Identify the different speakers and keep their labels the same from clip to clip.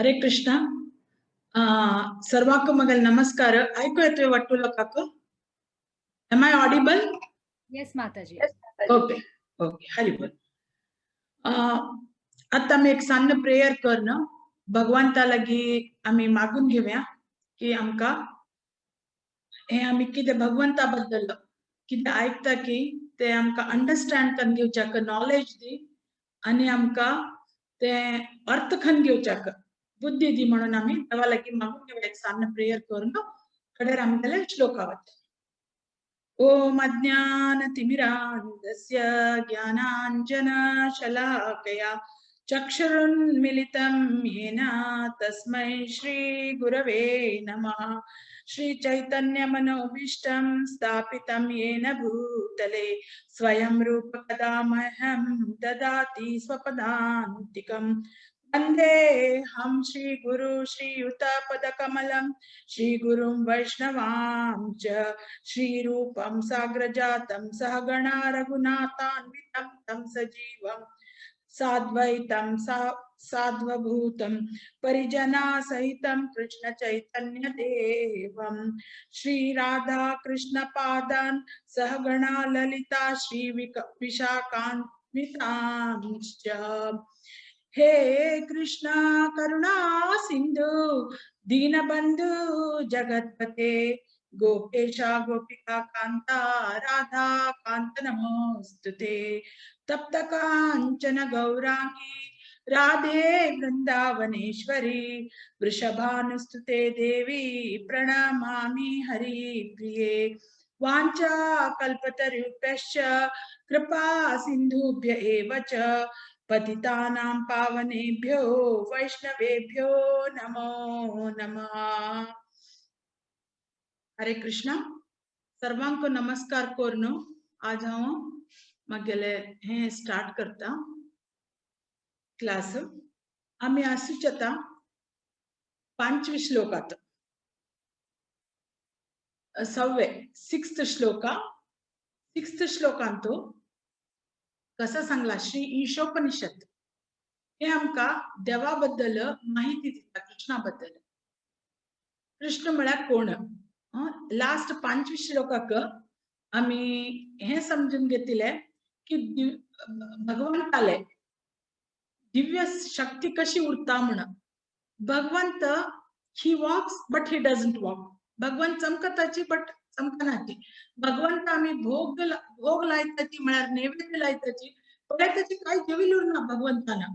Speaker 1: हरे कृष्णा. सर्वांक मगल नमस्कार. ऐकू येतोय वाटूला काका? Am I audible?
Speaker 2: येस माताजी.
Speaker 1: Okay okay. हरी बोल. आता मी एक सान्न प्रेयर करणं भगवंताला की आम्ही मागून घेऊया की आमका हे आम्ही किती भगवंताबद्दल किती ऐकता की ते आमका अंडरस्टँड करून घेवच्याक नॉलेज दी आणि आमका ते अर्थ खन घेवच्याक बुद्धी दी म्हणून आम्ही देवाला की मागून घेऊया एक सान्न प्रेयर करून कडेर आम्ही त्याला श्लोकावत. ओम अज्ञानतिमिरान्धस्य ज्ञानाञ्जन शलाकया चक्षुरुन्मिलितं येन तस्मै श्रीगुरवे नमः. श्रीचैतन्यमनोभीष्टं स्थापितं येन भूतले स्वयं रूप कदा मह्यं ददाति स्वपदान्तिकम्. वन्देऽहं श्रीगुरु श्रीयुतपदकमलं श्रीगुरुं वैष्णवां च श्रीरूपं साग्रजातं सहगणा रघुनाथान्वितं तं सजीवं साद्वैतं साद्वभूतं परिजना सहितं कृष्ण चैतन्य देवं श्रीराधा कृष्ण पादान् सहगणा ललिता श्री विशाखान्वितांश्च. हे कृष्णा करुणा सिंधु दीनबंधु जगत्पते गोपेशा गोपिका कांता राधा कांत नमोस्तुते. तप्त कांचन गौरांगी राधे वृंदावनेश्वरी वृषभानुस्तुते देवी प्रणमामि हरिप्रिये. वाञ्छा कल्पतरुभ्यश्च कृपा सिन्धुभ्य एव च पतितानां पावनेभ्यो वैष्णवेभ्यो नमो नमः. हरे कृष्णा. सर्वांको नमस्कार कोरनो. आज हांव म्हगेले हे स्टार्ट करता क्लास. आम्ही आसूच आता 5वे श्लोकात 6th श्लोका 6th श्लोकांतो कसा सांगला श्री ईशोपनिषद हे आमका देवाबद्दल माहिती दिता. कृष्णाबद्दल. कृष्ण म्हळ्यार कोण. लास्ट 5वे श्लोकाक आम्ही हे समजून घेतले की भगवंताले दिव्य शक्ती कशी उरता म्हणून. भगवंत he walks but he doesn't walk. भगवंत चमकताची बट चमकनाची. भगवंत आम्ही भोग लायताची म्हळ्यार नैवेद्य लायताची पण त्याची काही जेविल उरना भगवंताना.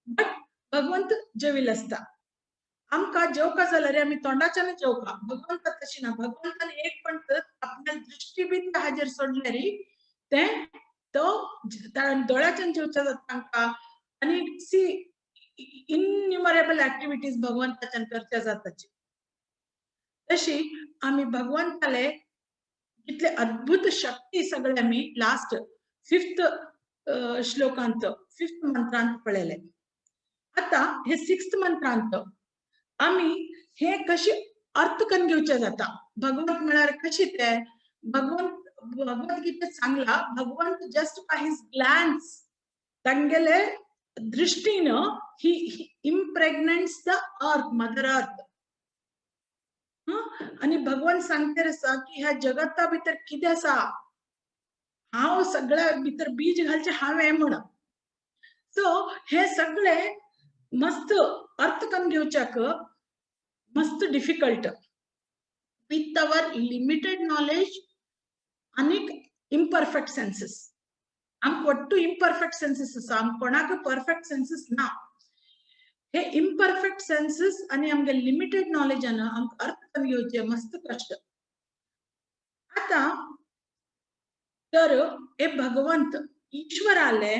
Speaker 1: बट भगवंत जेविल असता. आमका जेवका जाल्यार रे आम्ही तोंडाच्यान जेवका. भगवंत तशी ना. भगवंतान एक पण आपल्या दृष्टी बी हाजेर सोडले रे ते तो दोळ्याच्यान जेवचा जाता तांकां. आणि सी इन्युमरेबल ऍक्टिव्हिटीज भगवंताच्यान करच्या जाताची. तशी आम्ही भगवंताले कितले अद्भुत शक्ती सगळे आम्ही लास्ट 5th श्लोकांत 5th मंत्रांत पळयले. आता हे 6th मंत्रांत आम्ही हे कशी अर्थ करून घेवचे जाता. भगवंत म्हळ्यार कशी ते भगवद्गीतेत सांगला भगवंत जस्ट बाय हिज ग्लॅन्स तांगेले दृष्टीनं ही इम्प्रेग्नेंट्स द अर्थ मदर अर्थ. आणि भगवंत सांगते आसा की ह्या जगता भितर कितें आसा हांव सगळ्या भितर बीज घालचे हांवें म्हणून. सो हे सगळे मस्त अर्थ करून घेवच्याक मस्त difficult with our limited knowledge आणि इम्परफेक्ट सेन्सेस. आमकां वट्टू इम्परफेक्ट सेन्सेस आसा. आमकां कोणाक परफेक्ट सेन्सेस ना. हे इम्परफेक्ट सेन्सेस आणि आमगे लिमिटेड नॉलेजान आमकां अर्थ करून घेवचे मस्त कष्ट. आता तर हे भगवंत ईश्वराले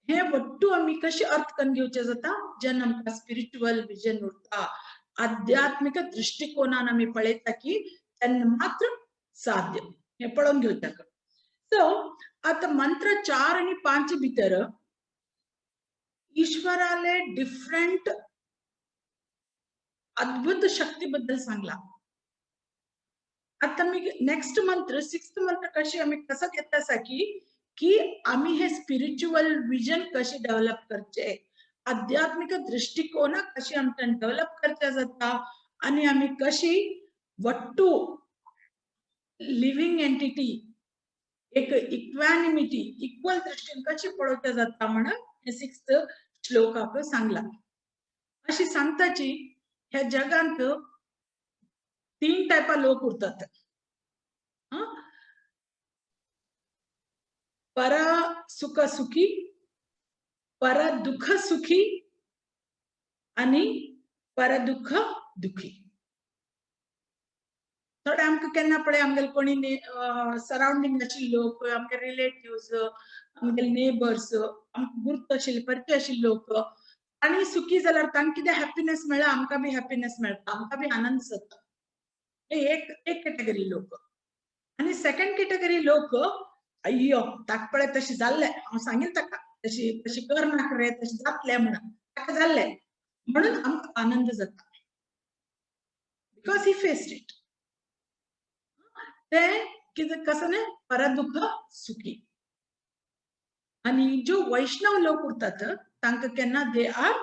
Speaker 1: हे वट्टू आम्ही कशी अर्थ करून घेवचे जाता जेन्ना आमकां स्पिरिच्युअल विजन उरता. आध्यात्मिक दृष्टिकोनान आम्ही पळयता की तेन्ना मात्र साध्य हे पळोवन घेवच्याक. सो आता मंत्र 4 आणि 5 भितर ईश्वराले डिफरंट अद्भुत शक्ती बद्दल सांगला. आता मी नेक्स्ट मंत्र 6th मंत्र कशी आम्ही कसं घेतला आसा की आम्ही हे स्पिरिच्युअल विजन कशी डेव्हलप करचे आध्यात्मिक दृष्टिकोन कशी आमच्यान डेव्हलप करता जाता आणि आम्ही कशी वट्टू लिव्हिंग एंटिटी एक इक्वॅनिमिटी इक्वल दृष्टीन कशी पळोवच्या जाता म्हणून हे 6th श्लोकाक सांगला. अशी सांगताची ह्या जगांत 3 टायपा लोक उरतात. पर सुख सुखी, पर दुःख सुखी आणि पर दुःख दुखी. थोडे आमकां केन्ना पळय आमगेले कोणी सराउंडिंग आशिल्ले लोक, आमगे रिलेटिव्स, आमगेले नेबर्स, आमकां गुर्त आशिल्ले परिचय आशिल्ले लोक आणि सुखी जाल्यार तांकां कितें हॅपीनेस मेळ्ळा आमकां बी हॅपीनेस मेळटा, आमकां बी आनंद जाता. हे एक कॅटेगरी लोक. आणि सेकंड कॅटेगरी लोक अय्यो ताका पळय तशें जाल्लें, हांव सांगिल्लें ताका तशी कर नाका रे, तशें जातलें म्हणून, ताका जाल्लें म्हणून आमकां आनंद जाता. Because he faced it. ते कितें कसं न्ही परदुःख सुखी. आणि जो वैष्णव लोक उरतात तांकां केन्ना दे आर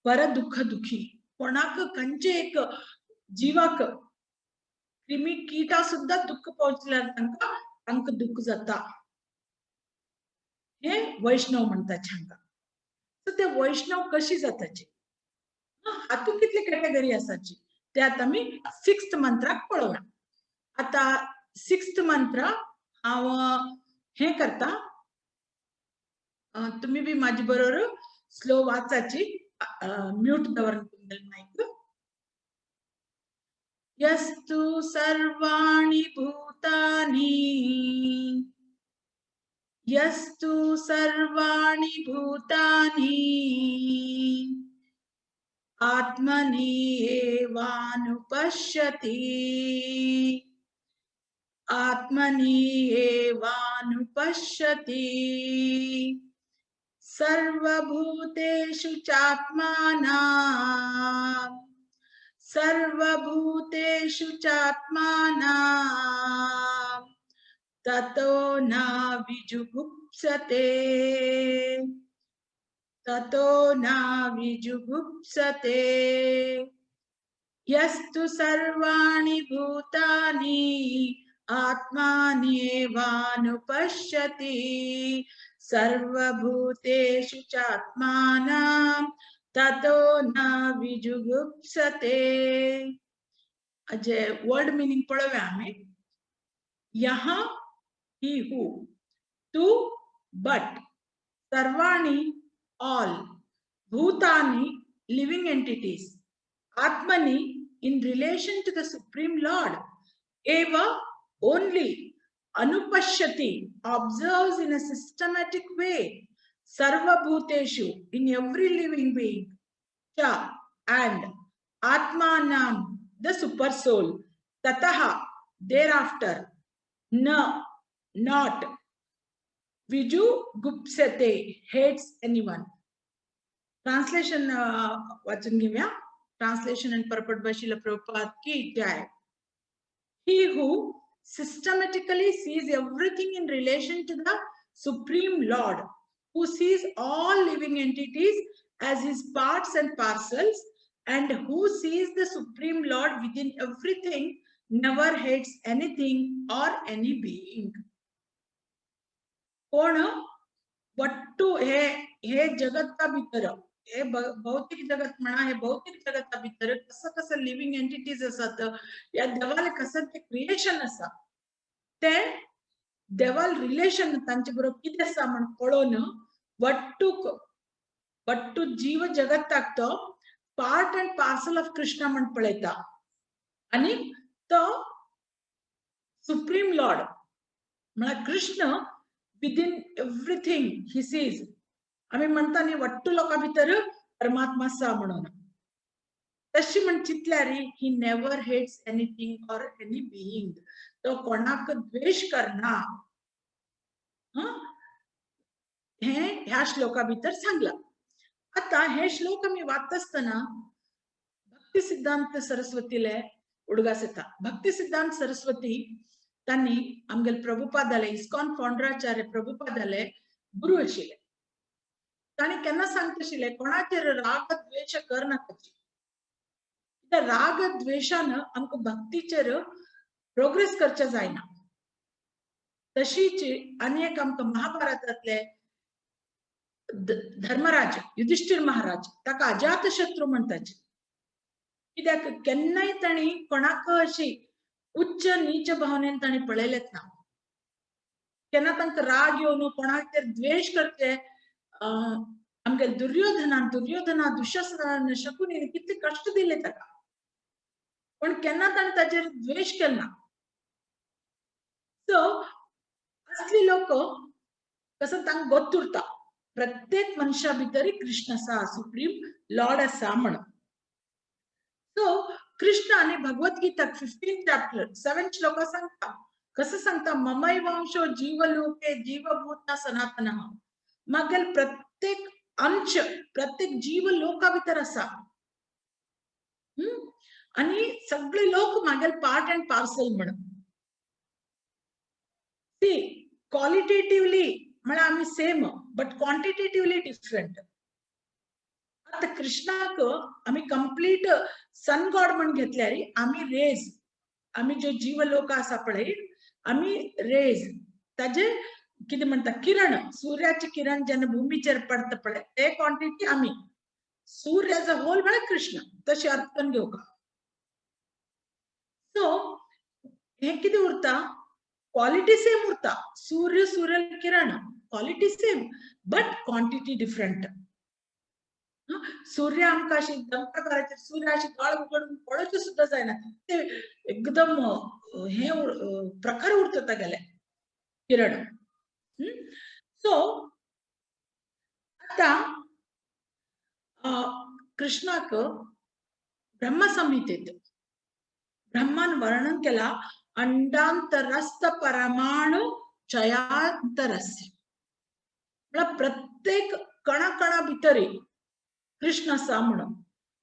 Speaker 1: परदुःख दुखी. कोणाक खंयचे एक जिवाक क्रिमी किटा सुद्धा दुःख पोहोचल्यार तांकां दुःख जाता. हे वैष्णव म्हणटाचे हांगा. सो ते वैष्णव कशी जाताची, हातूंत कितली कॅटेगरी आसाची ते आतां आमी 6th मंत्राक पळोवया. आता 6th मंत्र हांव हे करता, तुम्ही बी माझी बरोबर स्लो वाचाची. म्यूट दवरून तुमगेले माईक. यस्तु सर्वाणि भूतानि, यस्तु सर्वाणि भूतानि आत्मनि एवानुपश्यति, आत्मनि एवानुपश्यति, सर्वभूतेषु चात्मानं, सर्वभूतेषु चात्मानं ततो न विजुगुप्सते, ततो न विजुगुप्सते. यस्तु सर्वाणि भूतानि आत्मान्येवानुपश्यति, सर्वभूतेषु चात्मानं ततो न विजुगुप्सते. अजे वर्ड मीनिंग पळोवया आमी. यहाँ ही हू, तू बट, सर्वाणि all, bhutani living entities, atmani in relation to the Supreme Lord, eva only, anupashyati observes in a systematic way, sarva bhuteshu in every living being, cha and atmanam the super soul, tataha thereafter, na not, Viju Gupsate hates anyone. Translation वाचून घेऊया. Translation and purport by Srila Prabhupada ki jai. He who systematically sees everything in relation to the Supreme Lord, who sees all living entities as his parts and parcels, and who sees the Supreme Lord within everything, never hates anything or any being. कोण वट्टू हे जगता भितर, हे भौतिक जगत म्हणा, हे भौतिक जगता भितर कसं लिव्हिंग एंटिटीज असतात, या देवाले कसं ते क्रिएशन आसा, ते देवाल रिलेशन तांचे बरोबर कितें आसा म्हण पळोवन वट्टू जीव जगताक तो part end parcel of Krishna म्हण पळयता. आणि तो सुप्रीम लॉर्ड म्हळ्यार Krishna within everything he sees. आम्ही म्हणता न्ही वट्टू लोकां भितर परमात्मा आसा म्हणून, तशी म्हण चिंतल्यार he never hates anything or any being. तो कोणाक द्वेष करना. हे ह्या श्लोका भितर सांगला. आता हे श्लोक आम्ही वाचता आसतना भक्ती सिद्धांत सरस्वतीले उडगास येता. भक्ती सिद्धांत सरस्वती तांणी आमगेले प्रभुपादाले, इस्कॉन फाउंडराचार्य प्रभुपादाले गुरु आशिल्ले. ताणी केन्ना सांगतशिल्ले कोणाचेर राग द्वेष करनाकाची त्या राग द्वेषान आमकां भक्तीचेर प्रोग्रेस करचे जायना तशीच आनी एक आमकां महाभारतांतले धर्मराज युधिष्ठिर महाराज ताका अजात शत्रू म्हणटाचे कित्याक केन्नाय ताणी कोणाक अशी उच्च नीच भावनेन ताणी पळयलेच ना केन्ना तांकां राग येवन कोणाचेर द्वेष करचे आमगे दुर्योधना दुशासनान शकुनीन कितले कश्ट दिले ताका पण केन्ना ताणें ताचेर द्वेष केलना सो असली लोक कसं तांकां गोत उरता प्रत्येक मनशा भितर कृष्ण आसा सुप्रीम लॉर्ड आसा म्हणून सो कृष्ण आणि भगवद्गीता 15 चॅप्टर 7 श्लोका सांगता कसं सांगता ममैवांशो जीवलोके जीवभूता सनातनः मागेल प्रत्येक अंश प्रत्येक जीव लोका भितर आसा आणि सगळे लोक मागेल पार्ट अँड पार्सल म्हणून सी क्वालिटेटिव्हली म्हणा आम्ही सेम बट क्वांटिटेटिव्हली डिफरंट आता कृष्णाक आम्ही कंप्लीट सन गॉड म्हणून घेतल्यार आम्ही रेज आम्ही जो जीव लोक आसा पळय आम्ही रेज ताजे कितें म्हणटा किरण सूर्याचे किरण जेन्ना भूमीचेर पडता पळय ते क्वांटिटी आम्ही सूर्य एज अ होल म्हळ्यार कृष्ण तशें अर्थ करून घेवका सो हे कितें उरता क्वालिटी सेम उरता सूर्य किरण quality same but quantity different सूर्य आमकां अशी प्रकाराचे सूर्य अशी काळ उगडून पळोवचे सुद्धा जायना ते एकदम हे प्रकार उरता तागेले किरण सो आता कृष्णाक ब्रह्मसंहितेत ब्रह्मान वर्णन केला अंडांतरस्थ परमाणु चयांतरस्य म्हळ्यार प्रत्येक कणा भितर कृष्ण आसा म्हणून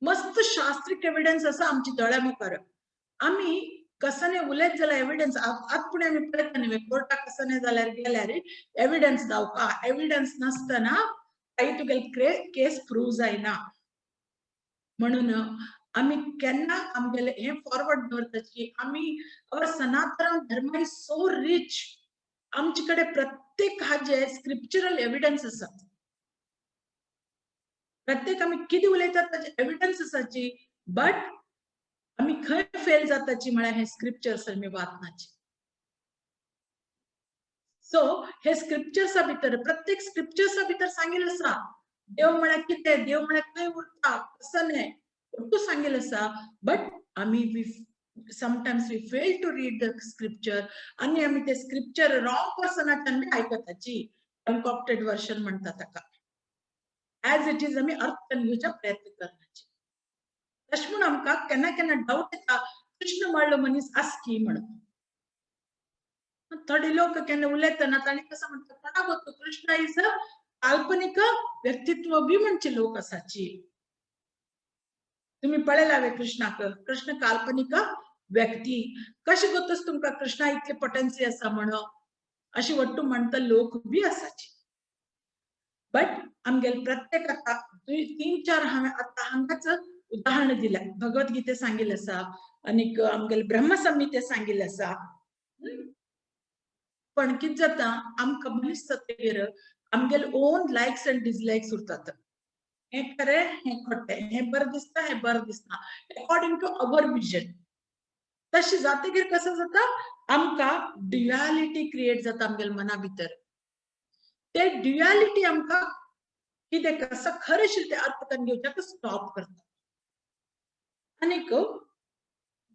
Speaker 1: मस्त शास्त्रीक एविडन्स आसा आमची दोळ्या मुखार आम्ही कसने उलयत जाल्यार एविडन्स आतां आमी पळयता न्ही कोर्टाक कसने जाल्यार गेल्यार एविडन्स दावका एविडन्स नासतना काही तुगेले केस प्रूव जायना म्हणून आम्ही केन्ना आमगेले हे फॉरवर्ड दवरता की आम्ही अवर सनातन धर्म इज सो रिच आमचे कडेन प्रत्येक हाजे स्क्रिप्चरल एविडन्स आसा प्रत्येक आम्ही किती उलयतात ताचे एविडन्स आसाची बट आम्ही खंय फेल जाताची म्हळ्यार हे स्क्रिप्चर्स आमी वाचनाची सो हे स्क्रिप्चर्सा भितर प्रत्येक स्क्रिप्चर्सा भितर सांगिल्लें आसा देव म्हळ्यार कितें देव म्हळ्यार खंय उरता कसं न्हय तो सांगिल्लें आसा बट आमी sometimes we fail to read the scripture आणि आम्ही ते स्क्रिप्चर रॉंग पर्सनाच्यान बी आयकताची कॉन्कॉक्टेड वर्जन म्हणटा ताका ऍज इट इज आम्ही अर्थ घेवचा प्रयत्न करण्याची तशें म्हूण आमकां केन्ना केन्ना डाऊट येता कृष्ण म्हणलो मनीस आसकी म्हणून थोडे लोक केन्ना उलयतना ताणी कसं म्हणटा कोणाक गोत कृष्ण इज अ काल्पनिक व्यक्तित्व बी म्हणचे लोक आसाची तुम्ही पळयला वे कृष्णाक कृष्ण काल्पनिक व्यक्ती कशें गोतस तुमकां कृष्णा इतले पोटेन्सी आसा म्हणून अशी वट्टू म्हणटा लोक बी आसाची बट आमगेले प्रत्येक आता 3-4 हांवें आतां हांगाच उदाहरण दिल्या भगवद्गीते सांगिल्लें आसा आनीक आमगेले ब्रह्मसंहिते सांगिल्लें आसा पण कितें जाता आमकां मनीसतेर आमगेले ओन लायक्स एंड डिसलायक्स उरतात हे खरें हे खोटें हे बरें दिसता हे बरें दिसना अकॉर्डिंग टू अवर विजन तशें जातकीर कसं जाता आमकां ड्युअलिटी क्रिएट जाता आमगेले मना भितर ते ड्युअलिटी आमकां कितें कसं खरें ते अर्थ करून घेवच्याक स्टॉप करता आनीक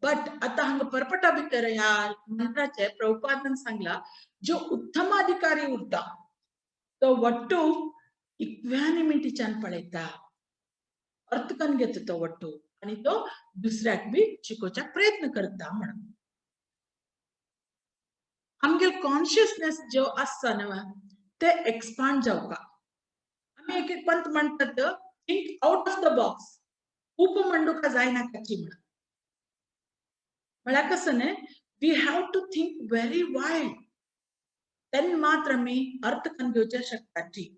Speaker 1: बट आता हांगा परपटा भितर ह्या मंत्राचे प्रभुपादान सांगला जो उत्तमाधिकारी उरता तो वट्टू इक्वॅनिमिटीच्यान पळयता अर्थ करून घेता तो वट्टू आणि तो दुसऱ्याक बी शिकोवच्या प्रयत्न करता म्हणून आमगे कॉन्शियसनेस जो आसता न्हय ते एक्सपांड जावपाक आमी एक पंत म्हणटात think out of the box खूप म्हणूका जायना काची म्हणून म्हळ्यार कसं न्हय we have to think very wide तेन्ना मात्र आमी अर्थ करून घेवचे शकताची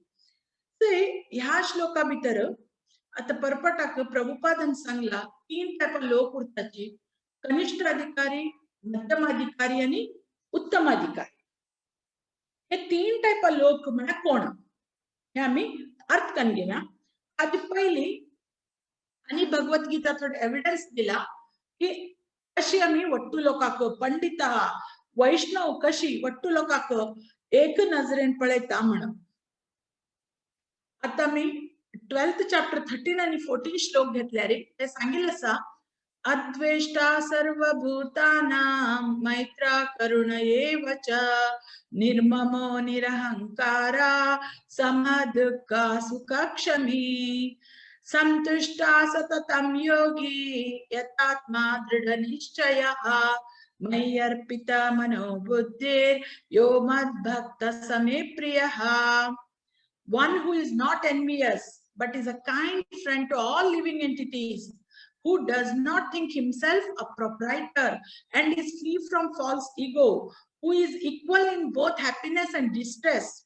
Speaker 1: ह्या श्लोका भितर आता परपटाक प्रभुपादन सांगला 3 टाइप लोक उरताची कनिष्ठ अधिकारी मध्यम अधिकारी आणि उत्तम अधिकारी हे 3 टाइप लोक म्हळ्यार कोण हे आम्ही अर्थ करून घेऊया आधी पहिली आणि भगवद्गीता थोडे एविडेन्स दिला की कशी आम्ही वट्टू लोकाक पंडित वैष्णव कशी वट्टू लोकाक एक नजरेन पळयता म्हणून आता मी 12th चॅप्टर 13 आणि 14 श्लोक घेतल्यारे ते सांगितलं असा अद्वेष्टा सर्वभूतानां मैत्रा करुण एव च निर्ममो निरहंकारा समदुःखा सुखक्षमी संतुष्टा सततं योगी यतात्मा दृढनिश्चयः मयि अर्पिता मनो बुद्धिर् यो मद्भक्त समे प्रियः. One who is not envious but is a kind friend to all living entities, who does not think himself a proprietor and is free from false ego, who is equal in both happiness and distress,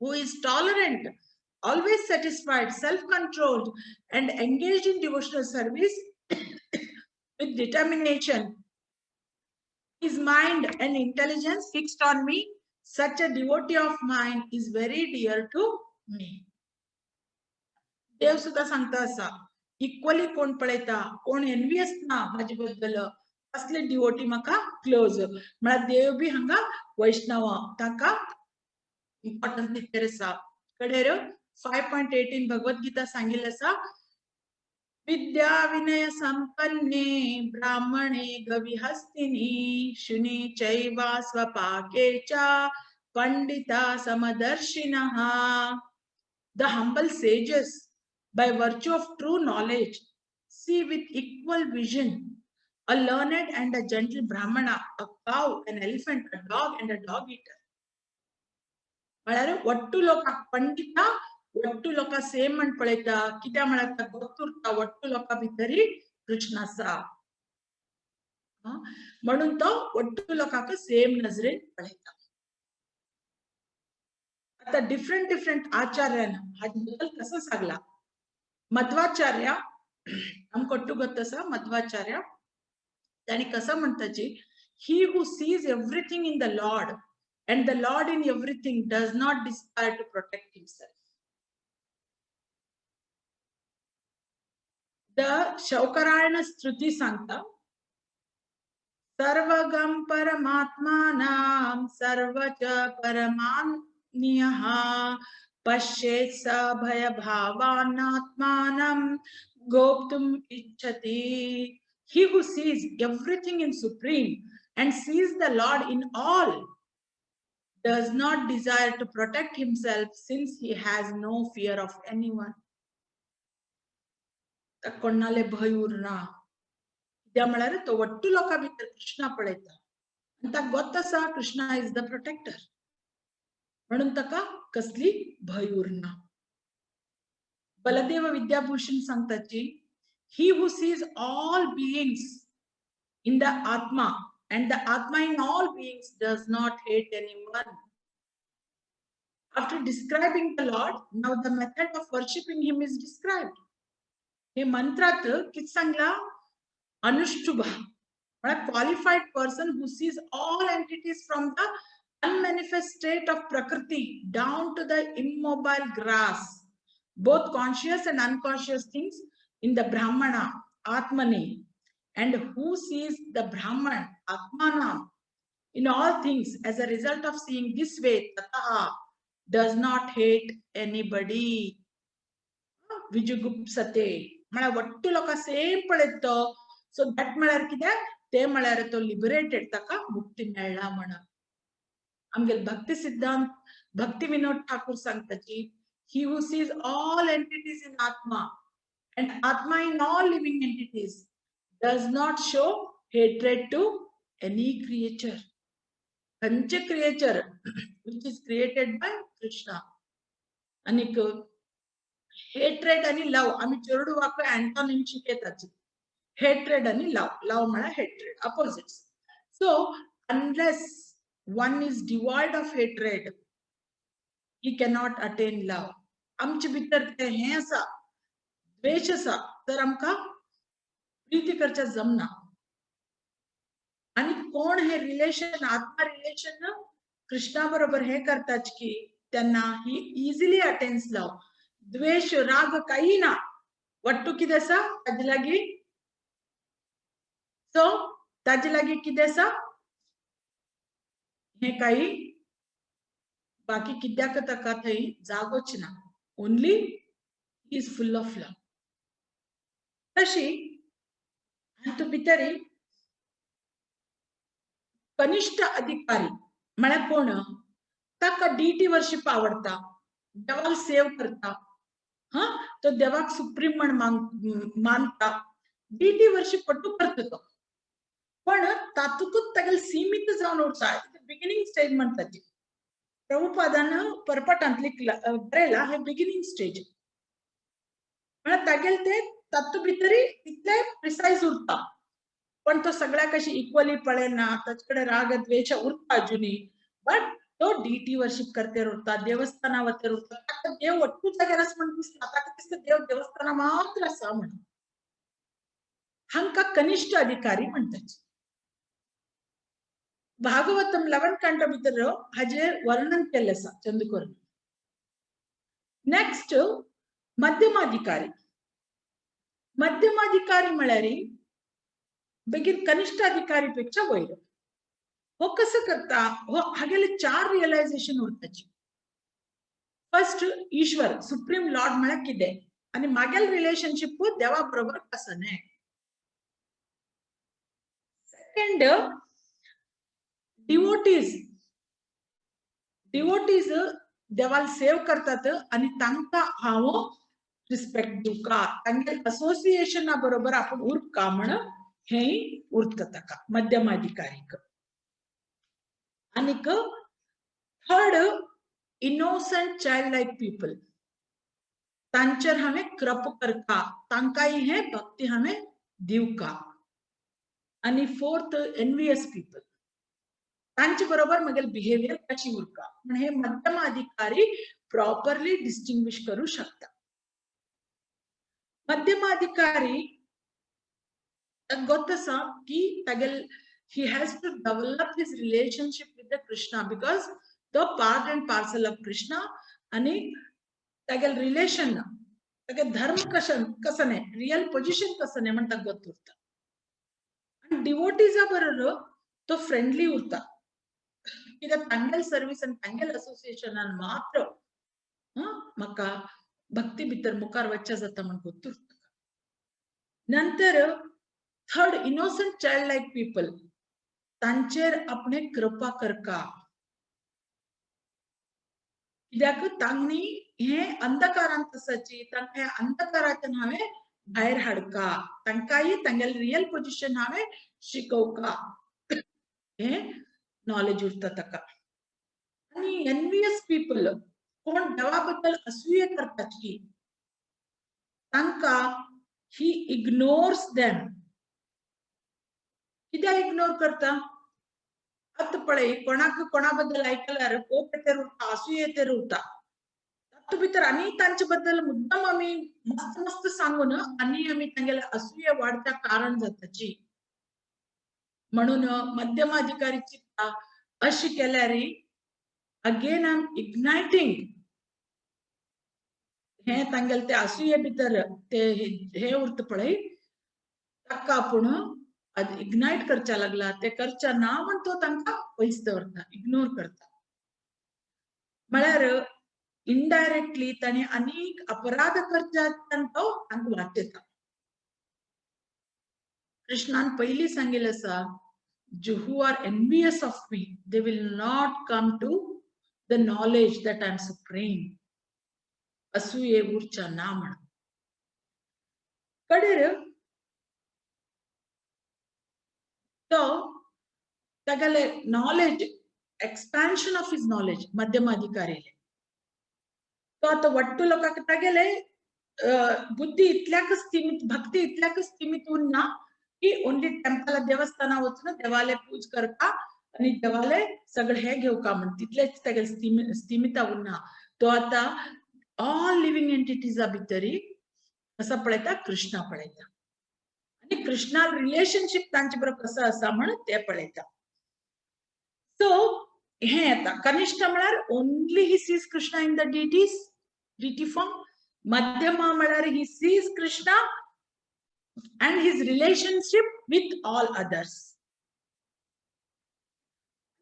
Speaker 1: who is tolerant, always satisfied, self-controlled, and engaged in devotional service with determination. His mind and intelligence fixed on me, such a devotee of mine is very dear to me. देव सुद्धा सांगता असा equally कोण पळयता कोण envious ना माझे बद्दल असले डिवोटी म्हाका क्लोज म्हळ्यार देव बी हांगा वैष्णव ताका इम्पॉर्टन्स दितेर आसा कडेर 5.18 भगवद्गीता सांगिल्लें आसा विद्या विनय संपन्ने ब्राह्मणे गविहस्तिनी शुनि चैव स्वपाके च Pandita समदर्शिनः. The humble sages, by virtue of true knowledge, see with equal vision a learned and a gentle brahmana, a cow, an elephant, a dog, and a dog eater. म्हळ्यार वट्टू लोकांक पंडिता वट्टू लोकां सेम म्हण पळयता कित्या म्हळ्यार ताका गोतुरता वट्टू लोकां भितरी कृष्ण आसा म्हणून तो वट्टू लोकांक सेम नजरेन पळयता. आता डिफरंट डिफरंट आचार्यान हाजे बद्दल कसं सांगला मध्वाचार्य आमकां कोट्टू गोत्त आसा मध्वाचार्य ताणी कसं म्हणटाची he who sees everything in the Lord and the Lord in everything does not desire to protect himself. The Shaukarayana Struti सांगता सर्वगम परमात्मानां सर्वच परमान्यः पश्येत् स भयभावानात्मानं गोप्तुम् इच्छति. He who sees everything in supreme and sees the Lord in all does not desire to protect himself since he has no fear of anyone. कोणाले भय उरना त्या म्हळ्यार तो वट्टू लोकां भितर कृष्णा पळयता आनी ताका गोत्त आसा कृष्णा इज द प्रोटेक्टर म्हणून ताका कसली भय उरना. Baldev Vidyabhushan सांगताची he who sees all beings in the atma and the atma in all beings does not hate anyone. After describing the Lord, now the method of worshipping him is described. हे मंत्रात कित सांगला अनुष्टुभ म्हळ्यार qualified person who sees all entities from the unmanifest state of prakriti down to the immobile grass, both conscious and unconscious things in the brahmana atmani, and who sees the brahman atmana in all things as a result of seeing this way tataha does not hate anybody. विजुगुप्सते म्हळ्यार वट्टू लोकां same पळयता so that म्हळ्यार कितें ते म्हळ्यार तो liberated ताका मुक्ती मेळ्ळा म्हणून. आमगेले भक्ती सिद्धांत भक्ती विनोद Thakur सांगताची he who sees all entities in atma and atma in all living entities does not show hatred to any creature, खंयचे creature which is created by Krishna. आनीक हेट्रेड आणि लव आम्ही चेडू वाक्य अँटोनिम शिकयताची हेट्रेड आणि लव म्हळ्यार hatred opposites. So unless one is devoid of hatred he cannot attain love. आमचे भितर ते हे आसा द्वेष आसा तर आमकां प्रीती करच्या जमना आणि कोण हे रिलेशन आत्मा रिलेशन कृष्णा बरोबर हे करतात की त्यांना ही इजिली अटेन्स लाव द्वेष राग काही ना वट्टू कितें आसा ताजे लागी सो ताजे लागी कितें आसा हे काही बाकी कित्याक ताका थंय जागोच ना only he is full of love तशी हातूं भितर कनिष्ठ अधिकारी म्हळ्यार कोण ताका डीटी वर्शिप आवडटा देवाक सेव करता हाँ तो देवाक सुप्रीम म्हण मानता डीटी वर्शिप पट्टू करता तो पण तातूंतच तागेले सीमित जावन उरता बिगिनिंग स्टेज म्हणटा ती प्रभुपादान परपटांतली बरयला हे बिगिनिंग स्टेज म्हळ्यार तागेले ते तातूं भितरी तितले प्रिसायज उरता पण तो सगळ्याक अशी इक्वली पळयना ताचे कडेन राग द्वेष उरता अजुनी बट तो डीटी वर्शिप करते उरता देवस्थाना वतर उरता ताका देव वट्टू जाग्यार आसा म्हण दिसता ताका दिसता देव देवस्थाना मात्र आसा म्हणून हांकां कनिष्ठ अधिकारी म्हणटात भागवतम 11 कांड भितर हाजेर वर्णन केल्लें आसा चंदुकर्ण नेक्स्ट मध्यमाधिकारी मध्यमाधिकारी म्हळ्यार बेगीन कनिष्ठ अधिकारी पेक्षा वयर हो कसं करता हो हागेले 4 रियलायझेशन उरताची फर्स्ट ईश्वर सुप्रीम लॉर्ड म्हळ्यार कितें आनी मागेल रिलेशनशिप देवा बरोबर कसं न्हय सेकंड डिवोटीज देवाल सेव करतात आणि तांकां हांव रिस्पेक्ट दिवका तांगे असोसिएशना बरोबर आपण उरका म्हण हे उरता ताका मध्यमाधिकारीक आनीक third innocent child like people तांचेर हांवें कृप करता तांकांय हे भक्ती हांवें दिवका आनी फोर्थ एनवियस पीपल तांचे बरोबर मगेल बिहेवियर कशी उरका म्हण हे मध्यम अधिकारी प्रॉपरली डिस्टिंग्विश करू शकता मध्यमाधिकारी गोत्त आसा की तागेल he has to develop his relationship with the Krishna because the part and parcel of Krishna आणि तागेल रिलेशन तागे धर्म कसं नाही रियल पोझिशन कसं नाही म्हणटा गोत्त उरता आणि डिवोटीजा बरोबर तो फ्रेंडली उरता कित्याक तांगेल सर्विस आनी तांगेल असोसिएशनान मात्र म्हाका भक्ती भितर मुखार वच्चें जाता म्हण गोत्त उरता नंतर third innocent child like people तांचेर आपणे कृपा करका कित्याक तांणी हे अंधकारांत आसाची तांकां ह्या अंधकारांतल्यान हांवें भायर हाडका तांकांय तांगेल रियल पोझिशन हांवें शिकोवका हे नॉलेज उरता ताका आनी एनवियस पीपल कोण देवा बद्दल असूये करतात की तांकां ही इग्नोर्स देम कित्याक इग्नोर करता आतां पळय कोणाक कोणा बद्दल आयकल्यार कोप येतेर उरता असूय येतेर उरता तातूं भितर आनी तांचे बद्दल मुद्दम आमी मस्त मस्त सांगून आनी आमी तांगेले असूय वाडच्या कारण जाताची म्हणून मध्यमाधिकारी चिंतता अशी केल्यार अगेन आय एम इग्नायटिंग हे तांगेले ते असूये भितर ते हे उरता पळय ताका आपूण इग्नाइट करच्या लागला ते करच्या ना म्हण तो तांकां पयस दवरता इग्नोर करता म्हळ्यार इनडायरेक्टली ताणें आनीक अपराध करच्यान तो तांकां वाटयता कृष्णान पयलीं सांगिल्लें आसा who are envious of me they will not come to the knowledge that I am supreme असूये उरच्या ना म्हण कडेर तो तागेले knowledge expansion of his knowledge मध्यमाधिकारी तो आतां वट्टू लोकांक तागेले बुद्धी इतल्याक स्थिमित भक्ती इतल्याक स्थिमित उरना की ओनली टेम्पल देवस्थाना वचून देवाले पूज करता आणि देवाले सगळे हे घेवका म्हण तितलेच तागेले स्थिमित उरना तो आतां ऑल लिव्हिंग एंटिटीजा भितरी कसा पळयता कृष्णा पळयता आणि कृष्णा रिलेशनशिप तांचे बरोबर कसं आसा म्हणून ते पळयता. सो हे येता कनिष्ठ म्हळ्यार only he sees Krishna in the deity form. मध्यमा म्हळ्यार he sees Krishna and his relationship with all others.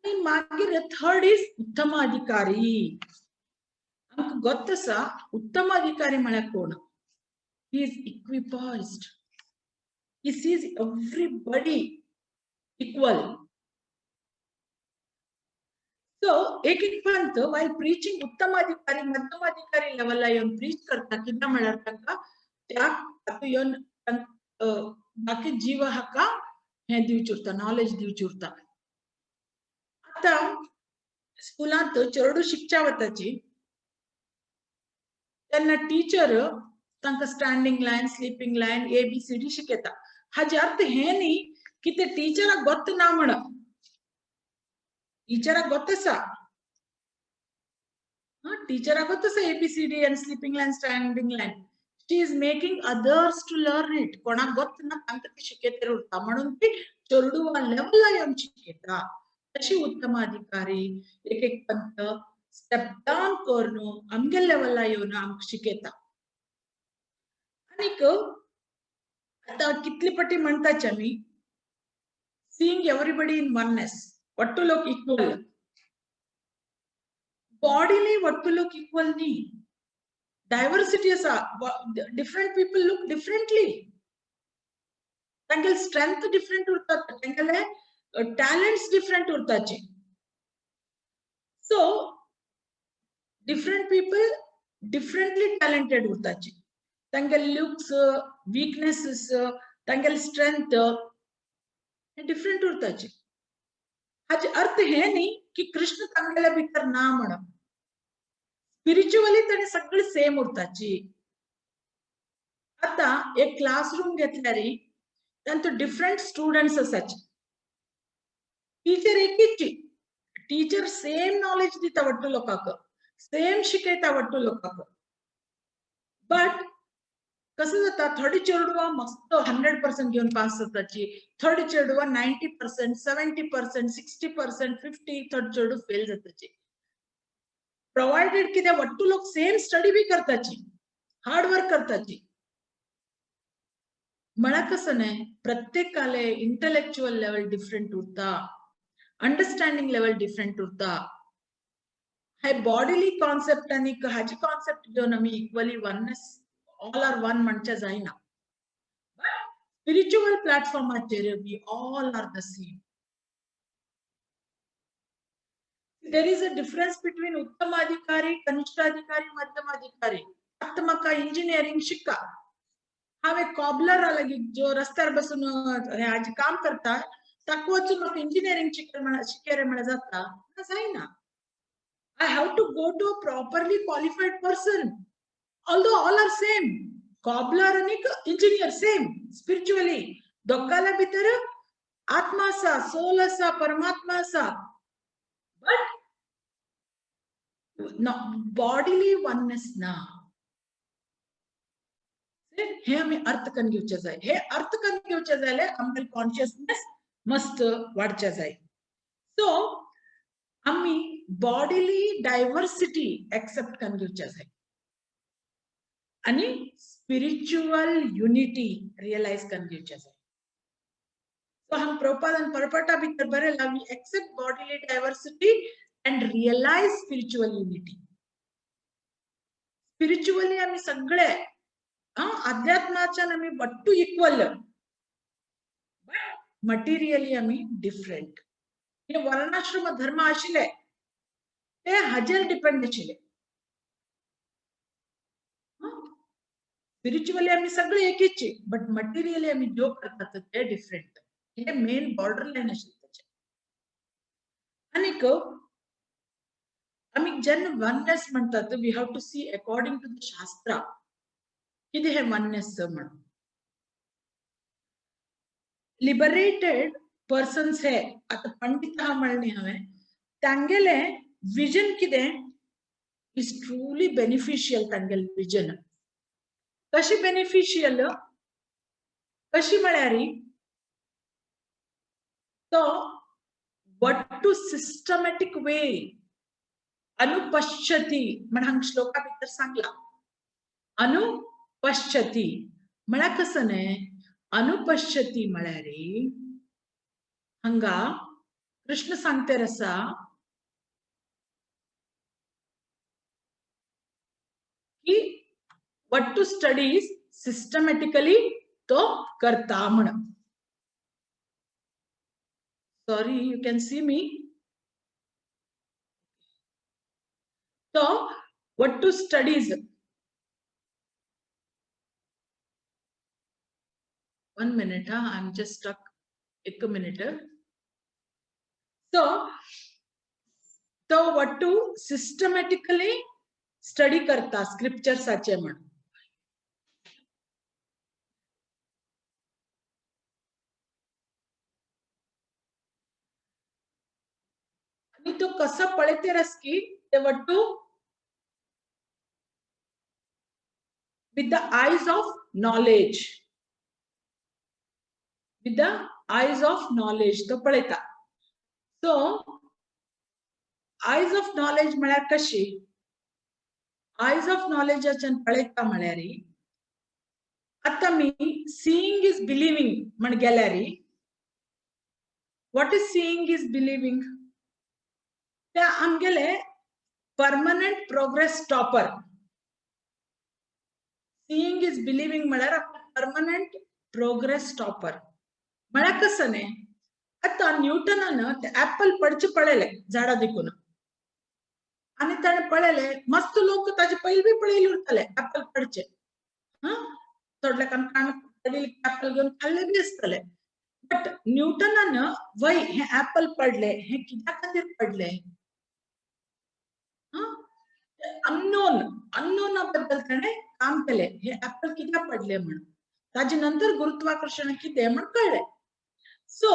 Speaker 1: आणि मागीर थर्ड इज उत्तमाधिकारी. आमकां गोत्तसा उत्तमाधिकारी म्हळ्यार कोण? He is equipoised. He sees everybody equal. So एक पंत while preaching उत्तमाधिकारी मध्यमाधिकारी लेवलला येवन प्रीच करता कित्याक म्हळ्यार ताका त्या तातूं येवन बाकी जीव हाका हे दिवचे उरता नॉलेज दिवचे उरता. आता स्कुलांत चेडूं शिकच्या वताची तेन्ना टीचर तांकां standing lion sleeping lion ABCD शिकयता. हाचे अर्थ हे न्ही की ते टीचराक गोत्त ना म्हणप. टीचराक गोत्त आसा टीचराक गोत्त आसा ABCD and sleeping line standing line. She is making others to learn it. कोणाक गोत्त ना तांकां ती शिकयता उरता म्हणून ती चेडूं लेवलला येवन शिकयता. तशी उत्तमाधिकारी एक पंत स्टेप डाउन करून आमगे लेवलला येवन आमकां शिकयता. आनीक आता कितली पटी म्हणटाचे आमी सीइंग एवरीबडी इन वननेस. वट्टू लोक इक्वल. बॉडीली वट्टू लोक इक्वल न्ही. डायवर्सिटी आसा. Different people look differently. तांगेले स्ट्रेंथ डिफरंट उरता. तांगेले टॅलेंट्स डिफरंट उरताचे. So different people differently talented उरताचे. तांगेले लुक्स वीकनेसेस तांगेले स्ट्रेंथ डिफरंट उरताचे. हाचे अर्थ हे न्ही की कृष्ण तांगेल्या भितर ना म्हणप. स्पिरिच्युअली ताणे सगळे सेम उरताची. आता एक क्लासरूम घेतल्यार तांतूं डिफरंट स्टुडंट्स आसाचे. टीचर एकीची. टीचर सेम नॉलेज दिता वट्टू लोकांक. सेम शिकयता वट्टू लोकांक. बट कसं जाता थोडी चेडवां मस्त 100% घेवन पास जाताची. थोडी चेडवां 90%, 70%, 60%, 50 थोडी चेडूं फेल जाताची. प्रोवायडेड कितें वट्टू लोक सेम स्टडी बी करताची. हार्ड वर्क करताची. म्हळ्यार कसं न्हय प्रत्येकाले इंटलेक्चुअल लेवल डिफरंट उरता. अंडरस्टँडिंग लेवल डिफरंट उरता. हे बॉडीली कॉन्सेप्ट आनी हाची कॉन्सेप्ट घेवन आमी equally oneness all are one म्हणचे जायना. स्पिरिच्युअल प्लॅटफॉर्माचेर we all are the same. There is a difference between उत्तमाधिकारी, कनिष्ठाधिकारी, मध्यमाधिकारी. आता म्हाका इंजिनियरिंग शिका. हांव एक कॉबलर लागी जो रस्त्यार बसून हाजे काम करता ताका वचून म्हाका इंजिनियरिंग शिकय रे म्हळ्यार जाता? जायना. I have to go to a properly qualified person. Although all are same. Cobbler and engineer same spiritually. दोगाला भितर आत्मा आसा, सोल आसा, परमात्मा आसा. But no bodily oneness ना. हे आमी अर्थ करून घेवचे जाय. हे अर्थ करून घेवचे जाल्यार आमगे कॉन्शियसनेस मस्त वाडचे जाय. सो आमी बॉडीली डायवर्सिटी एक्सेप्ट करून घेवचे जाय आणि स्पिरिच्युअल युनिटी रियलाइज करून घेवचे जाय. सो हम प्रभुपादान परपटा भितर बरयला we accept bodily diversity and realize spiritual unity. Spiritually आम्ही सगळे अध्यात्माच्यान आम्ही बट्टू इक्वल. बट मटेरियली आम्ही डिफरंट. हे वर्णाश्रम धर्म आशिले ते हाजेर डिपेंड आशिले. स्पिरिच्युअली आम्ही सगळे एकीचे बट मटेरियली आम्ही जो करतात ते डिफरंट. हे मेन बॉर्डर लाइन आशिले त्याचे. आनीक आमी जेन्ना वननेस म्हणतात we have to see according to the shastra कितें हे वननेस म्हणून. लिबरेटेड पर्सन्स हे आता पंडित म्हणले हांवें तांगेले विजन कितें is truly beneficial तांगेल vision. कशी beneficial? कशी म्हळ्यारी तो what to systematic way अनुपश्यति म्हण श्लोका भितर सांगला अनुपश्यति म्हळ्या कसं ने अनुपश्यति म्हळ्यारी हंगा कृष्ण सांगते रसा की what to studies systematically तो करता म्हण. Sorry, you can see me. So what to studies? One minute, I'm just stuck. एक minute. So what to systematically study करता scripture साचे म्हण. आणि तो कसं पळते रस की ते what to with the eyes of knowledge. With the eyes of knowledge तो पळता. So eyes of knowledge म्हळ्यार कशी eyes of knowledge अचन पळता म्हळ्यारी आता मी seeing is believing म्हण गेल्यारी what is seeing is believing त्या आमगेले permanent progress stopper. Seeing is believing म्हळ्यार permanent progress stopper. म्हळ्यार कसं ने आता न्यूटनानं ते ऍपल पडचे पळेले झाडा दिकून आणि त्याने पळेले मस्त लोक ताजे पहिले बी पळेली उरतले ऍपल पडचे थोडल्या कान पडील ऍपल घेऊन खाल्ले बी असतले बट न्यूटनानं वय हे ऍपल पडले हे कित्या खातीर पडले अननोन बद्दल त्याने काम केले हे ऍपल कित्या पडले म्हणून ताजे नंतर गुरुत्वाकर्षण किती म्हणून कळले. सो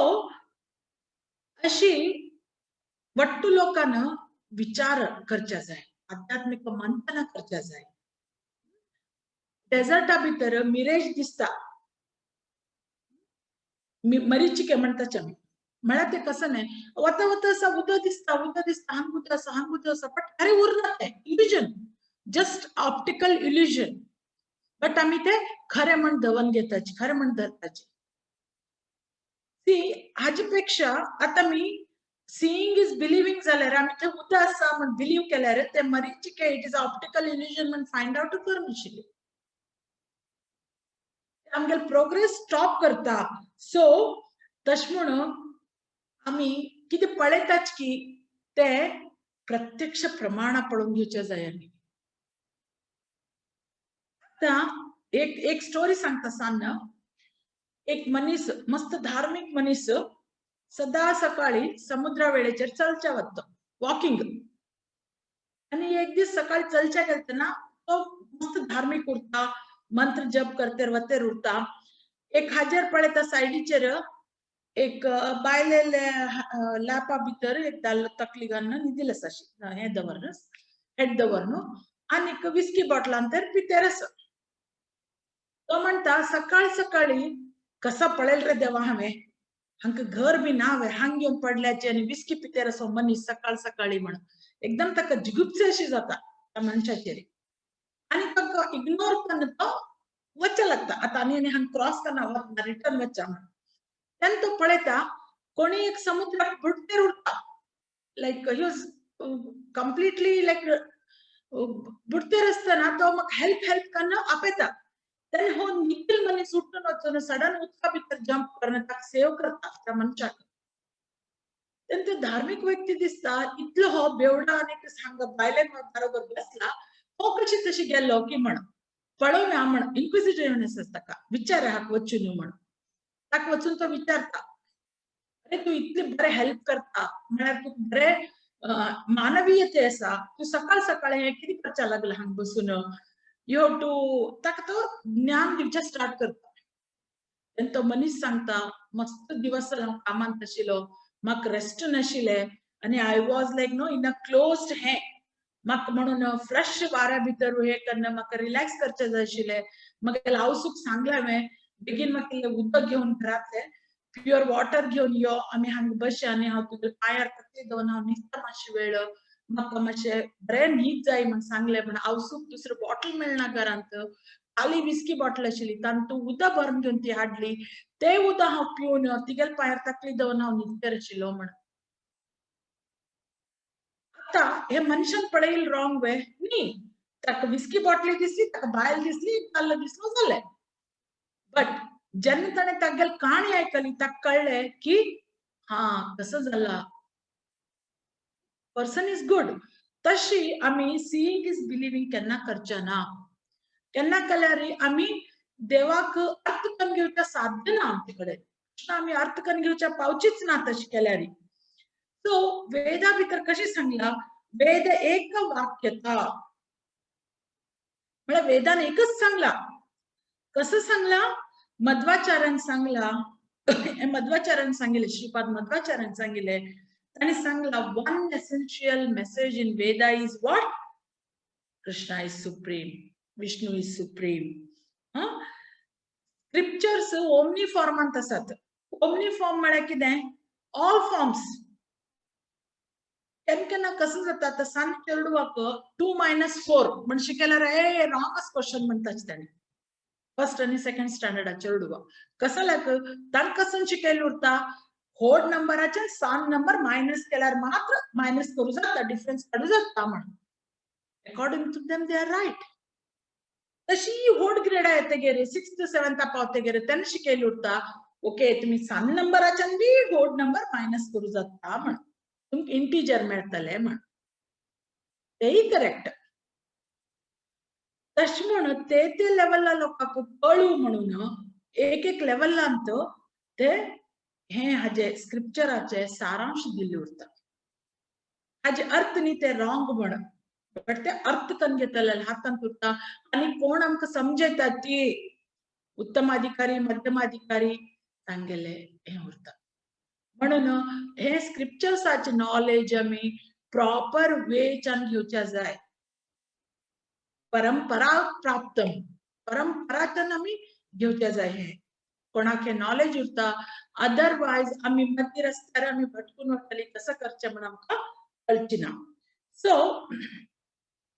Speaker 1: अशी वट्टू लोकांना विचार करच्या जाय आध्यात्मिक मंथन करच्या जाय. डेझर्टा भितर मिरेज दिसता मरीचिके म्हणताचे म्हळ्यार ते कसं नाही वता वता असा उदो दिसता हांग उदो असा बट अरे उरना ते illusion just optical illusion but आम्ही ते खरे म्हण धवन घेताची खरे म्हण धरताची. सी हाजेपेक्षा आता मी सीइंग इज बिलिव्हिंग जाल्यार आम्ही ते उदो आसा म्हण बिलीव केल्यार ते मरीचिके इट इज ऑप्टिकल इल्युजन म्हण फाइंड आउट करनाशिल्ले आमगे प्रोग्रेस स्टॉप करता. सो तश म्हणून आम्ही किती पळयताच की ते प्रत्यक्ष प्रमाण पळोवन घेवचे जाय. आता एक स्टोरी सांगता सान्न एक मनीस मस्त धार्मिक मनीस सदा सकाळी समुद्रा वेळेचेर चलच्या वता वॉकिंग आणि एक दीस सकाळी चलच्या गेलतना तो मस्त धार्मिक उरता मंत्र जप करते वतेर उरता एक हाजेर पळयता सायडीचेर एक बायले लापा भितर एक दाल तकली घालून न्हिदील आसा हे दवरन हेड दवरन आणि विस्की बॉटलांतर पितेर आसा. तो म्हणता सकाळ सकाळी कसा पळेल रे देवा हांवें हांका घर बी ना हांग येवन पडल्याचे आणि विस्की पितेर असो मनीस सकाळ सकाळी म्हण एकदम ताका जिगुप्से अशी जाता त्या मनशाचेर आणि ताका इग्नोर करून तो वच्चा लागता आता आनी हांग क्रॉस करना रिटर्न वच्चा म्हण तेन्ना तो पळयता कोणी एक समुद्राक बुडतेर उरता लायक ही वॉज कंप्लीटली लायक बुडतेर आसतना तो म्हाका हेल्प करना आपयता तेन्ना हो निखिल मनीस उठून वचून सडन उदका भितर जंप करून ताका सेव करता त्या मनशाक. तेन्ना तो धार्मिक व्यक्ती दिसता इतलो हो बेवडा आनी हांगा बायले बरोबर बसला हो कशी तशी गेलो की म्हण पळोवया म्हण इन्क्विजिटिव्हनेस आसता ताका विचार हाक वचून म्हण ताका वचून तो विचारता अरे तू इतले बरे हेल्प करता म्हळ्यार तू बरे मानवीयते आसा तू सकाळ सकाळी हे कितें करचा लागला हांगा बसून यू हॅव टू ताका तो ज्ञान दिवचे स्टार्ट करता. तेन्ना तो मनीस सांगता मस्त दिवस कामांत आशिल्लो म्हाका रेस्ट नाशिल्ले आणि I was like no in a closed हे म्हाका म्हणून फ्रेश वाऱ्या भितर हे करना म्हाका रिलॅक्स करचे जाय आशिल्ले म्हाका हावसूक सांगला हांवें बेगीन म्हाका उदक घेवन घरांतले प्युअर वॉटर घेवन यो आमी हांगा बशी आनी हांव तुगे पांयार तकली दवरून हांव न्हिदता मातशे वेळ म्हाका मातशें बरें न्हीद जाय म्हण सांगलें पण हावसूक दुसरो बॉटल मेळना घरांत खाली विस्की बॉटल आशिल्ली तातूंत उदक भरून घेवन ती हाडली ते उदक हांव पिवन तिगेल पांयार तकली दवरून हांव न्हिदकर आशिल्लो म्हण आता हे मनशान पळयलें रॉंग वे न्ही ताका विस्की बॉटली दिसली ताका बायल दिसली नाल्ल दिसलो जालें बट जेन्ना ताणें तागेल काणी आयकली ताका कळ्ळें की हा कसं जाला पर्सन इज गुड तशी आमी सीइंग इज बिलिव्हिंग केन्ना करचे ना केन्ना केल्यार आमी देवाक अर्थ करून घेवचे साध्य ना आमचे कडेन आमी अर्थ करून घेवचे पावचीच ना तशें केल्यार सो वेदा भितर कशें सांगला वेद एक वाक्यता म्हळ्यार वेदान एकच सांगला कसं सांगला मध्वाचार्यान सांगला मध्वाचार्यान सांगिल्लें श्रीपाद मध्वाचार्यान सांगिल्लें ताणें सांगला one essential message in Veda is what Krishna is supreme Vishnu is supreme scriptures omni फॉर्मांत आसात ओमनी फॉर्म म्हळ्यार कितें ऑल फॉर्म्स केन्ना कसं जाता आतां सांत चेडवाक 2 - 4 म्हण शिकयल्यार ए रॉंगच क्वेश्चन म्हणटाच ताणें फर्स्ट आनी सेकंड स्टँडर्डा चेडवा कसं लायक तांकां कसून शिकयलें उरता होड नंबराचे सान नंबर मायनस केल्यार मात्र मायनस करूं जाता डिफरन्स काडूं जाता म्हण according to them they are right तशी होड ग्रेडा येतगेर 6th 7th पावतगेर तेन्ना शिकयलें उरता ओके तुमी सान नंबराच्यान बी होड नंबर मायनस करूं जाता म्हण तुमकां इंटिजर मेळटले म्हण तेही करेक्ट तशें म्हणून ते लेवला लोकांक कळू म्हणून एक लेवलांत ते हे हाजे स्क्रिप्चराचे सारांश दिल्ले उरता हाजे अर्थ न्ही ते रॉंग म्हण बट ते अर्थ करून घेतले हातांत उरता आनी कोण आमकां समजयता ती उत्तमाधिकारी मध्यमाधिकारी तांगेले हे उरता म्हणून हे स्क्रिप्चर्साचे नॉलेज आमी प्रॉपर वेच्यान घेवचे जाय परंपरा प्राप्तम परंपराच्यान आमी घेवचे जाय हे कोणाक हे नॉलेज उरता अदरवायज आमी मध्य रस्त्यार आमी भटकून वतली कसं करचें म्हण आमकां कळची ना सो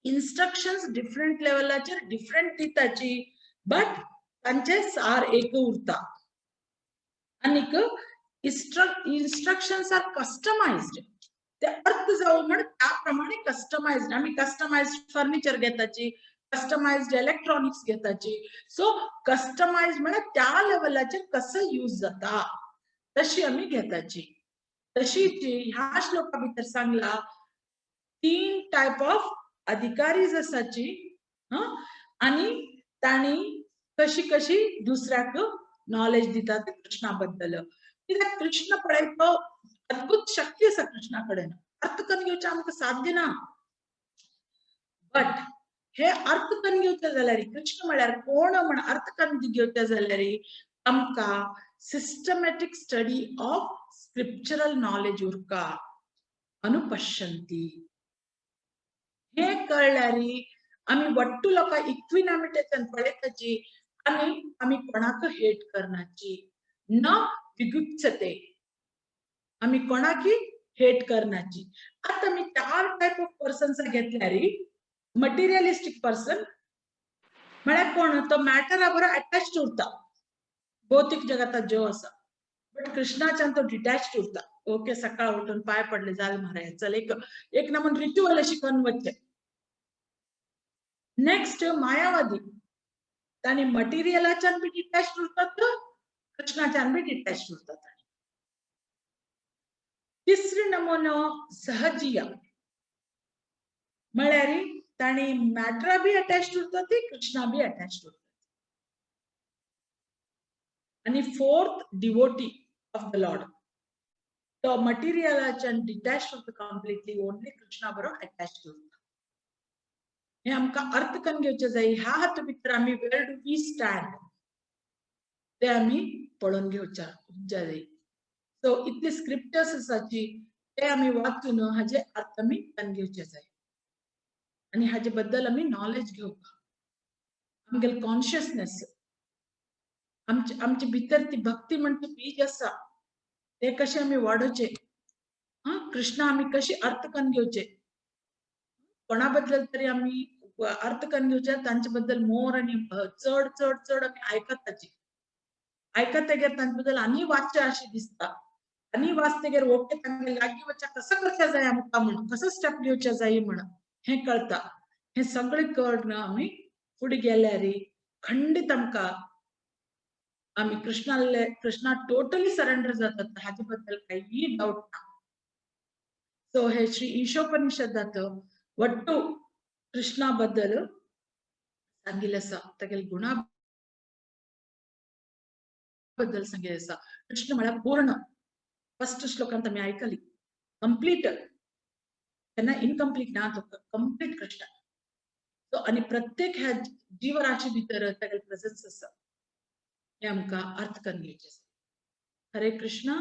Speaker 1: इन्स्ट्रक्शन्स डिफरंट लेवलाचेर डिफरंट दिताची बट तांचे सार एक उरता आनीक instructions are customized ते अर्थ जावं म्हण त्या प्रमाणे कस्टमाइज्ड आमी कस्टमाइज्ड फर्निचर घेताची कस्टमाइज्ड इलेक्ट्रॉनिक्स घेताची सो कस्टमाइज्ड म्हळ्यार त्या लेवलाचेर कसं यूज जाता तशी आमी घेताची तशीच ह्या श्लोका भितर सांगला 3 टाइप ऑफ अधिकारीज आसाची आनी ताणी कशी कशी दुसऱ्याक नॉलेज दिता कृष्णा बद्दल कित्याक कृष्ण पळय तो अद्भुत शक्ती आसा कृष्णा कडेन अर्थ करून घेवचें आमकां साध्य ना बट हे अर्थ करून घेवचे जाल्यार कृष्ण म्हळ्यार कोण म्हण अर्थ करून घेवचे जाल्यार आमकां systematic study of scriptural knowledge उरका अनुपश्यंती हे कळल्यार आमी वट्टू लोकां इक्विनॅमिटीच्यान पळयताची आनी आमी कोणाक हेट करनाची न विगुप्सते आमी कोणाकी हेट करनाची आता मी 4 टाइप ऑफ पर्सन्स घेतल्यार मटेरियलिस्टिक पर्सन म्हळ्यार कोण तो मॅटरा बरो अटॅच्ड उरता भौतिक जगतात जो आसा बट कृष्णाच्यान तो डिटॅच्ड उरता ओके सकाळ उठून पाय पडले जाल म्हाराज चल एक नमून रिच्युअल अशी करून वचचे नेक्स्ट मायावादी ताणी मटेरियलाच्यान बी डिटॅच्ड उरतात कृष्णाच्यान बी डिटॅच्ड उरतात तिसरी नमुनो सहजिया म्हळ्यार ताणी मॅटरा बी अटॅच्ड उरता ती कृष्णा बी अटॅच्ड उरता आणि fourth devotee of the Lord तो मटेरियलाच्यान डिटॅच्ड उरता कंप्लीटली ओनली कृष्णा बरो अटॅच्ड उरता हे आमकां अर्थ करून घेवचे जाय ह्या हातू भितर आमी वेर डू वी स्टँड ते आमी पळोवन घेवचे जाय सो इतली स्क्रिप्चर्स आसाची ते आमी वाचून हाजे अर्थ आमी करून घेवचे जाय आणि हाजे बद्दल आम्ही नॉलेज घेवप आमगेल कॉन्शियसनेस आमचे भितर ती भक्ती म्हणते बीज आसा ते कशे आम्ही वाडोवचे कृष्णा आम्ही कशी अर्थ करून घेवचे कोणा बद्दल तरी आम्ही अर्थ करून घेवचे तांचे बद्दल मोर आणि चड चड चड आम्ही आयकत ताची आयकत तेगेर तांचे बद्दल आनी वाचचे अशें दिसता आनी वाचतेगेर ओके तांगे लागीं वचून कसं करचें जाय आमकां म्हणून कसं स्टेप घेवचें जाय म्हणून हें कळटा हें सगळें कळून आमी फुडें गेल्यार खंडीत आमकां आम्ही कृष्णा टोटली सरेंडर जातात हाजे बद्दल काही डाऊट ना सो हे श्री ईशोपनिषदात वट्टू कृष्णा बद्दल सांगिल्लें आसा तेगेले गुणा बद्दल सांगिल्लें आसा कृष्ण म्हळ्यार पूर्ण फर्स्ट श्लोकांत आमी आयकली कंप्लीट तेन्ना इनकम्प्लीट ना तो कंप्लीट कृष्ण सो आनी प्रत्येक ह्या जीवराशी भितर तेगेले प्रेझन्स आसा हे आमकां अर्थ करून घेवचें आसा हरे कृष्ण